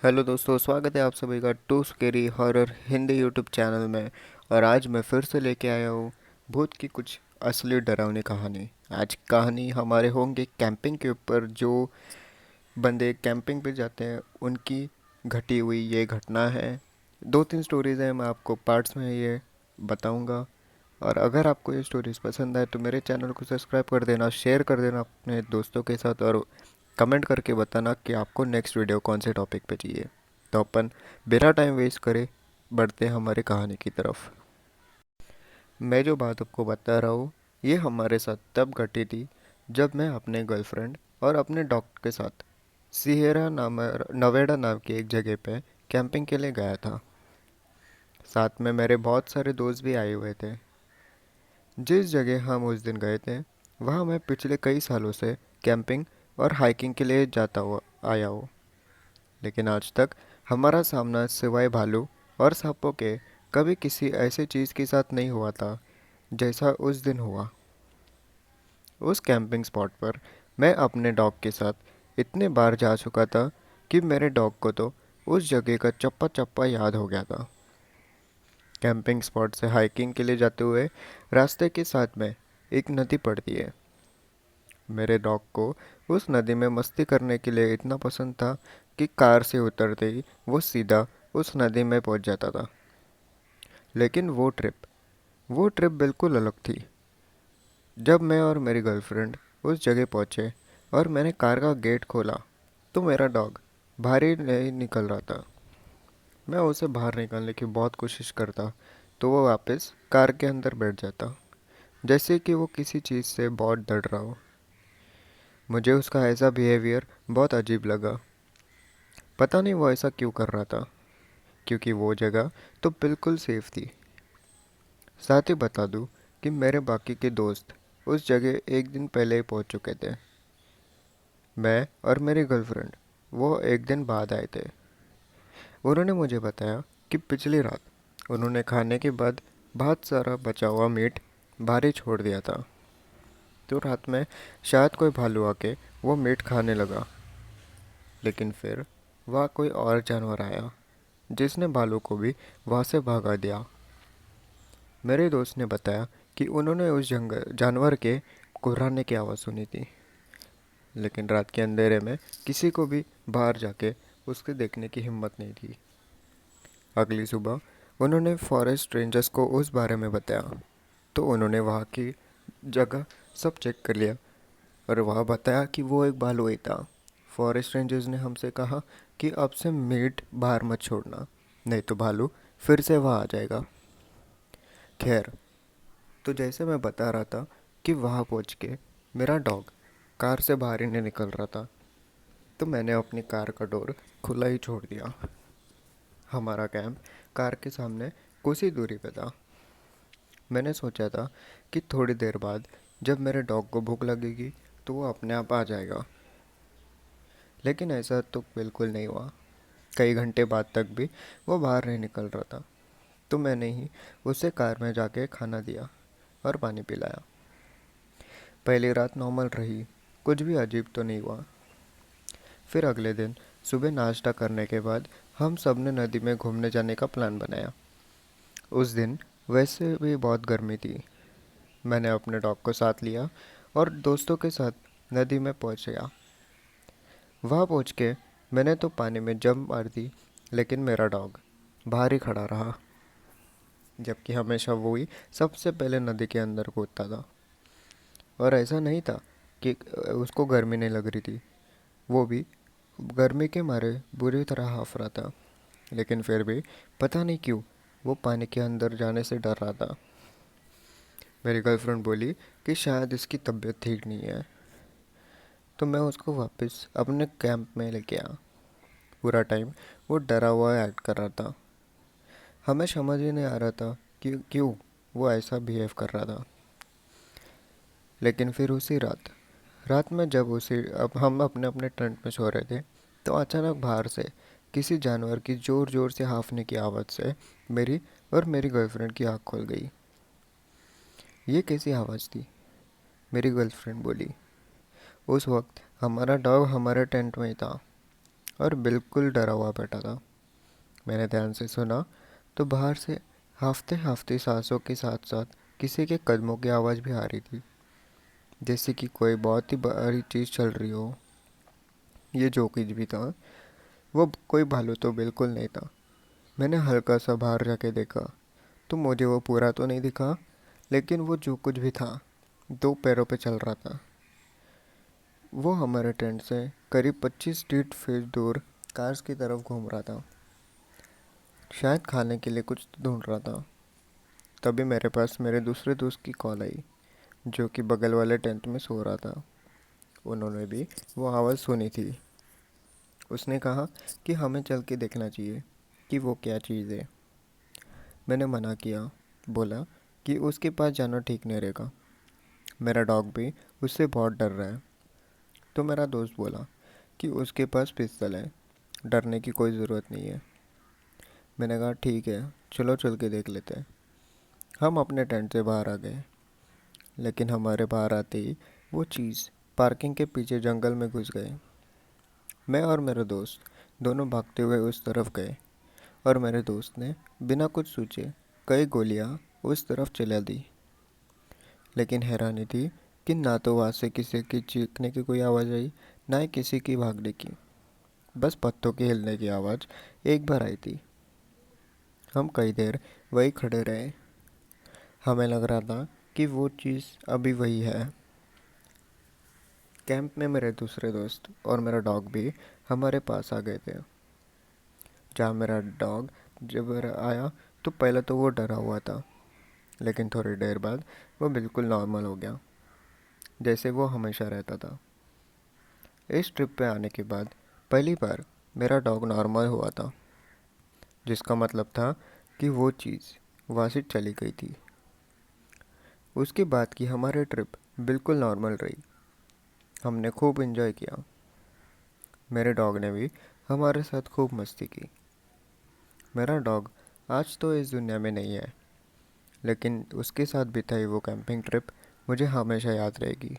Hello दोस्तों, स्वागत है आप सभी का too scary horror Hindi YouTube channel में। और आज मैं फिर से लेके आया हूँ भूत की कुछ असली डरावनी कहानी। आज कहानी हमारे होंगे कैंपिंग के ऊपर। जो बंदे कैंपिंग पे जाते हैं उनकी घटी हुई ये घटना है। दो तीन स्टोरीज हैं, मैं आपको पार्ट्स में ये बताऊंगा। और अगर आपको ये स्टोरीज पसंद आए तो मेरे चैनल को सब्सक्राइब कर देना, शेयर कर देना अपने दोस्तों के साथ, और कमेंट करके बताना कि आपको नेक्स्ट वीडियो कौन से टॉपिक पे चाहिए। तो अपन बिना टाइम वेस्ट करे बढ़ते हैं हमारी कहानी की तरफ। मैं जो बात आपको बता रहा हूँ ये हमारे साथ तब घटी थी जब मैं अपने गर्लफ्रेंड और अपने डॉग के साथ सिहेरा नाम नवेड़ा नाम की एक जगह पे कैंपिंग के लिए गया था। साथ में मेरे बहुत सारे दोस्त भी आए हुए थे। जिस जगह हम उस दिन गए थे वहाँ मैं पिछले कई सालों से कैंपिंग और हाइकिंग के लिए जाता हुआ आया हूँ, लेकिन आज तक हमारा सामना सिवाय भालू और सांपों के कभी किसी ऐसे चीज़ के साथ नहीं हुआ था जैसा उस दिन हुआ। उस कैंपिंग स्पॉट पर मैं अपने डॉग के साथ इतने बार जा चुका था कि मेरे डॉग को तो उस जगह का चप्पा चप्पा याद हो गया था। कैंपिंग स्पॉट से हाइकिंग के लिए जाते हुए रास्ते के साथ में एक नदी पड़ती है। मेरे डॉग को उस नदी में मस्ती करने के लिए इतना पसंद था कि कार से उतरते ही वो सीधा उस नदी में पहुंच जाता था। लेकिन वो ट्रिप बिल्कुल अलग थी। जब मैं और मेरी गर्लफ्रेंड उस जगह पहुंचे और मैंने कार का गेट खोला तो मेरा डॉग बाहर ही नहीं निकल रहा था। मैं उसे बाहर निकालने की बहुत कोशिश करता तो वो वापस कार के अंदर बैठ जाता, जैसे कि वो किसी चीज़ से बहुत डर रहा हो। मुझे उसका ऐसा बिहेवियर बहुत अजीब लगा। पता नहीं वो ऐसा क्यों कर रहा था, क्योंकि वो जगह तो बिल्कुल सेफ थी। साथ ही बता दूं कि मेरे बाकी के दोस्त उस जगह एक दिन पहले ही पहुंच चुके थे। मैं और मेरी गर्लफ्रेंड वो एक दिन बाद आए थे। उन्होंने मुझे बताया कि पिछली रात उन्होंने खाने के बाद बहुत सारा बचा हुआ मीट बाहर ही छोड़ दिया था। तो रात में शायद कोई भालू आके वो मीट खाने लगा। लेकिन फिर वहाँ कोई और जानवर आया जिसने भालू को भी वहाँ से भगा दिया। मेरे दोस्त ने बताया कि उन्होंने उस जंगल जानवर के कुर्राने की आवाज़ सुनी थी, लेकिन रात के अंधेरे में किसी को भी बाहर जाके उसके देखने की हिम्मत नहीं थी। अगली सुबह उन्होंने फॉरेस्ट रेंजर्स को उस बारे में बताया, तो उन्होंने वहाँ की जगह सब चेक कर लिया और वह बताया कि वो एक भालू ही था। फॉरेस्ट रेंजर्स ने हमसे कहा कि अब से मीट बाहर मत छोड़ना, नहीं तो भालू फिर से वहाँ आ जाएगा। खैर, तो जैसे मैं बता रहा था कि वहाँ पहुँच के मेरा डॉग कार से बाहर ही नहीं निकल रहा था, तो मैंने अपनी कार का डोर खुला ही छोड़ दिया। हमारा कैंप कार के सामने कुछ ही दूरी पे था। मैंने सोचा था कि थोड़ी देर बाद जब मेरे डॉग को भूख लगेगी तो वो अपने आप आ जाएगा, लेकिन ऐसा तो बिल्कुल नहीं हुआ। कई घंटे बाद तक भी वो बाहर नहीं निकल रहा था। तो मैंने ही उसे कार में जाके खाना दिया और पानी पिलाया। पहली रात नॉर्मल रही, कुछ भी अजीब तो नहीं हुआ। फिर अगले दिन सुबह नाश्ता करने के बाद हम सब ने नदी में घूमने जाने का प्लान बनाया। उस दिन वैसे भी बहुत गर्मी थी। मैंने अपने डॉग को साथ लिया और दोस्तों के साथ नदी में पहुंच गया। वहाँ पहुँच के मैंने तो पानी में जंप मार दी, लेकिन मेरा डॉग बाहर ही खड़ा रहा, जबकि हमेशा वो ही सबसे पहले नदी के अंदर कूदता था। और ऐसा नहीं था कि उसको गर्मी नहीं लग रही थी, वो भी गर्मी के मारे बुरी तरह हाफ रहा था, लेकिन फिर भी पता नहीं क्यों वो पानी के अंदर जाने से डर रहा था। मेरी गर्लफ्रेंड बोली कि शायद इसकी तबीयत ठीक नहीं है, तो मैं उसको वापस अपने कैंप में लेके आया। पूरा टाइम वो डरा हुआ एक्ट कर रहा था। हमें समझ ही नहीं आ रहा था कि क्यों वो ऐसा बिहेव कर रहा था। लेकिन फिर उसी रात रात में जब उसी अब हम अपने अपने टेंट में सो रहे थे, तो अचानक बाहर से किसी जानवर की ज़ोर ज़ोर से हाँफने की आवाज़ से मेरी और मेरी गर्लफ्रेंड की आँख खुल गई। ये कैसी आवाज़ थी? मेरी गर्लफ्रेंड बोली। उस वक्त हमारा डॉग हमारे टेंट में ही था। और बिल्कुल डरा हुआ बैठा था। मैंने ध्यान से सुना तो बाहर से हाफते हाफती सांसों के साथ साथ किसी के कदमों की आवाज़ भी आ रही थी, जैसे कि कोई बहुत ही बड़ी चीज़ चल रही हो। ये जो कुछ भी था वो कोई भालू तो बिल्कुल नहीं था। मैंने हल्का सा बाहर जाके देखा तो मुझे वो पूरा तो नहीं दिखा, लेकिन वो जो कुछ भी था दो पैरों पे चल रहा था। वो हमारे टेंट से करीब 25 फीट दूर कार्स की तरफ घूम रहा था, शायद खाने के लिए कुछ ढूंढ रहा था। तभी मेरे पास मेरे दूसरे दोस्त की कॉल आई, जो कि बगल वाले टेंट में सो रहा था। उन्होंने भी वो आवाज़ सुनी थी। उसने कहा कि हमें चल के देखना चाहिए कि वो क्या चीज़ है। मैंने मना किया, बोला कि उसके पास जाना ठीक नहीं रहेगा, मेरा डॉग भी उससे बहुत डर रहा है। तो मेरा दोस्त बोला कि उसके पास पिस्तल है, डरने की कोई ज़रूरत नहीं है। मैंने कहा ठीक है, चलो चल के देख लेते हैं। हम अपने टेंट से बाहर आ गए, लेकिन हमारे बाहर आते ही वो चीज़ पार्किंग के पीछे जंगल में घुस गए। मैं और मेरे दोस्त दोनों भागते हुए उस तरफ गए, और मेरे दोस्त ने बिना कुछ सोचे कई गोलियां उस तरफ चला दी। लेकिन हैरानी थी कि ना तो वहाँ से किसी की चीखने की कोई आवाज़ आई, ना ही किसी की भागने की। बस पत्तों के हिलने की आवाज़ एक बार आई थी। हम कई देर वही खड़े रहे। हमें लग रहा था कि वो चीज़ अभी वही है। कैंप में मेरे दूसरे दोस्त और मेरा डॉग भी हमारे पास आ गए थे। जहाँ मेरा डॉग जब आया तो पहले तो वो डरा हुआ था, लेकिन थोड़ी देर बाद वो बिल्कुल नॉर्मल हो गया, जैसे वो हमेशा रहता था। इस ट्रिप पे आने के बाद पहली बार मेरा डॉग नॉर्मल हुआ था, जिसका मतलब था कि वो चीज़ वहाँ से चली गई थी। उसके बाद की हमारी ट्रिप बिल्कुल नॉर्मल रही। हमने खूब इन्जॉय किया। मेरे डॉग ने भी हमारे साथ खूब मस्ती की। मेरा डॉग आज तो इस दुनिया में नहीं है, लेकिन उसके साथ बिताई वो कैंपिंग ट्रिप मुझे हमेशा याद रहेगी।